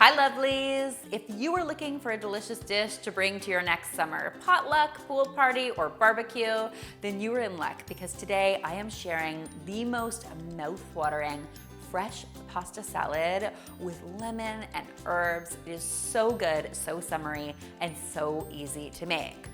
Hi lovelies! If you are looking for a delicious dish to bring to your next summer potluck, pool party, or barbecue, then you are in luck because today I am sharing the most mouth-watering fresh pasta salad with lemon and herbs. It is so good, so summery, and so easy to make.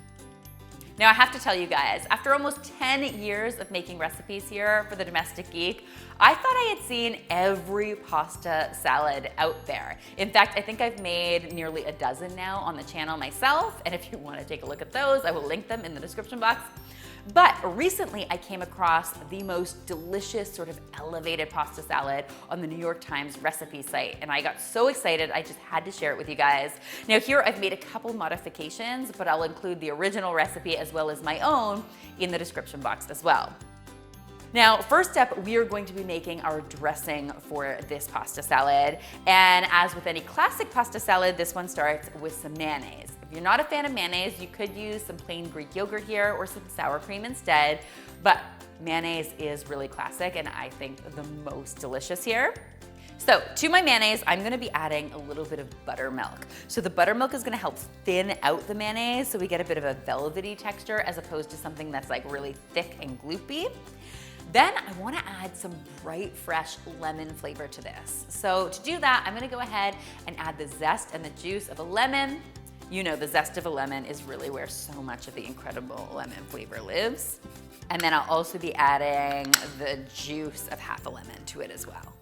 Now I have to tell you guys, after almost 10 years of making recipes here for the Domestic Geek, I thought I had seen every pasta salad out there. In fact, I think I've made nearly a dozen now on the channel myself, and if you want to take a look at those, I will link them in the description box. But recently I came across the most delicious sort of elevated pasta salad on the New York Times recipe site, and I got so excited I just had to share it with you guys. Now here I've made a couple modifications, but I'll include the original recipe as well as my own in the description box as well. Now, first up, we are going to be making our dressing for this pasta salad. And as with any classic pasta salad, this one starts with some mayonnaise. If you're not a fan of mayonnaise, you could use some plain Greek yogurt here or some sour cream instead, but mayonnaise is really classic and I think the most delicious here. So to my mayonnaise, I'm gonna be adding a little bit of buttermilk. So the buttermilk is gonna help thin out the mayonnaise so we get a bit of a velvety texture as opposed to something that's like really thick and gloopy. Then I wanna add some bright, fresh lemon flavor to this. So to do that, I'm gonna go ahead and add the zest and the juice of a lemon. You know, the zest of a lemon is really where so much of the incredible lemon flavor lives. And then I'll also be adding the juice of half a lemon to it as well.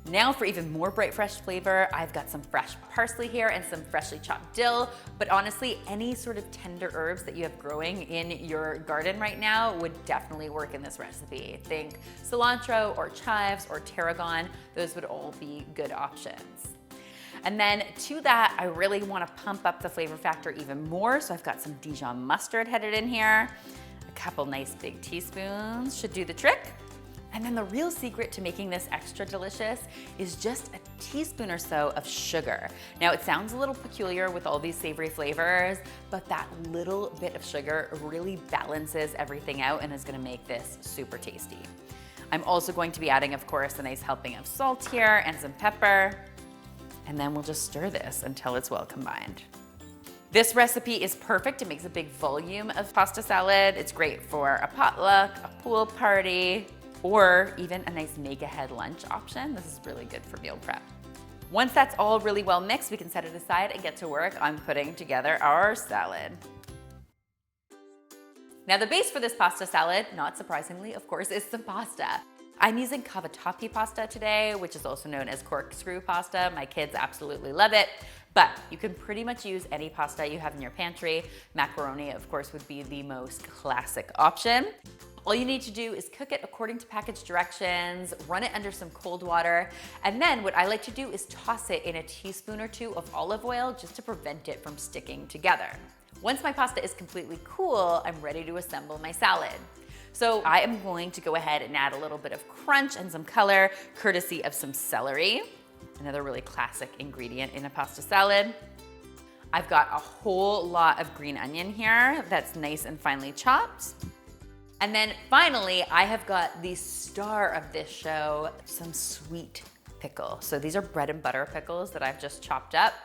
Now for even more bright, fresh flavor, I've got some fresh parsley here and some freshly chopped dill, but honestly, any sort of tender herbs that you have growing in your garden right now would definitely work in this recipe. Think cilantro or chives or tarragon, those would all be good options. And then to that, I really want to pump up the flavor factor even more, so I've got some Dijon mustard headed in here. A couple nice big teaspoons should do the trick. And then the real secret to making this extra delicious is just a teaspoon or so of sugar. Now it sounds a little peculiar with all these savory flavors, but that little bit of sugar really balances everything out and is gonna make this super tasty. I'm also going to be adding, of course, a nice helping of salt here and some pepper. And then we'll just stir this until it's well combined. This recipe is perfect. It makes a big volume of pasta salad. It's great for a potluck, a pool party, or even a nice make-ahead lunch option. This is really good for meal prep. Once that's all really well mixed, we can set it aside and get to work on putting together our salad. Now the base for this pasta salad, not surprisingly, of course, is some pasta. I'm using cavatappi pasta today, which is also known as corkscrew pasta. My kids absolutely love it, but you can pretty much use any pasta you have in your pantry. Macaroni, of course, would be the most classic option. All you need to do is cook it according to package directions, run it under some cold water, and then what I like to do is toss it in a teaspoon or two of olive oil just to prevent it from sticking together. Once my pasta is completely cool, I'm ready to assemble my salad. So I am going to go ahead and add a little bit of crunch and some color, courtesy of some celery, another really classic ingredient in a pasta salad. I've got a whole lot of green onion here that's nice and finely chopped. And then finally, I have got the star of this show, some sweet pickle. So these are bread and butter pickles that I've just chopped up.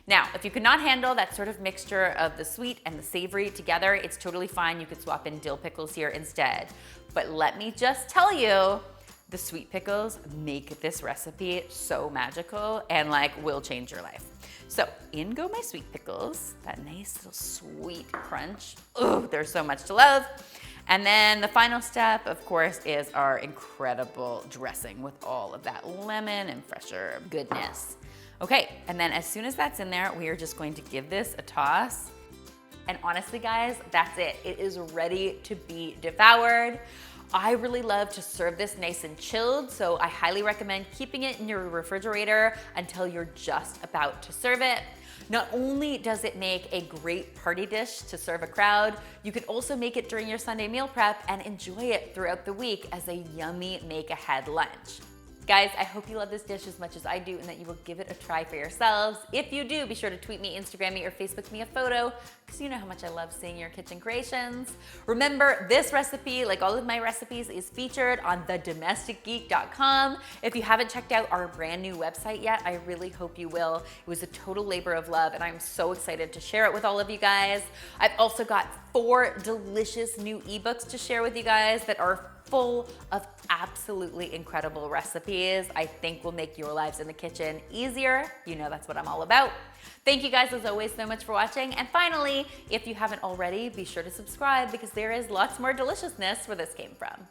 Now, if you cannot handle that sort of mixture of the sweet and the savory together, it's totally fine. You could swap in dill pickles here instead. But let me just tell you, the sweet pickles make this recipe so magical and like will change your life. So in go my sweet pickles, that nice little sweet crunch. Ooh, there's so much to love. And then the final step, of course, is our incredible dressing with all of that lemon and fresher goodness. Okay, and then as soon as that's in there, we are just going to give this a toss. And honestly, guys, that's it. It is ready to be devoured. I really love to serve this nice and chilled, so I highly recommend keeping it in your refrigerator until you're just about to serve it. Not only does it make a great party dish to serve a crowd, you can also make it during your Sunday meal prep and enjoy it throughout the week as a yummy make-ahead lunch. Guys, I hope you love this dish as much as I do and that you will give it a try for yourselves. If you do, be sure to tweet me, Instagram me, or Facebook me a photo because you know how much I love seeing your kitchen creations. Remember, this recipe, like all of my recipes, is featured on thedomesticgeek.com. If you haven't checked out our brand new website yet, I really hope you will. It was a total labor of love and I'm so excited to share it with all of you guys. I've also got 4 delicious new ebooks to share with you guys that are full of absolutely incredible recipes I think will make your lives in the kitchen easier. You know that's what I'm all about. Thank you guys as always so much for watching. And finally, if you haven't already, be sure to subscribe because there is lots more deliciousness where this came from.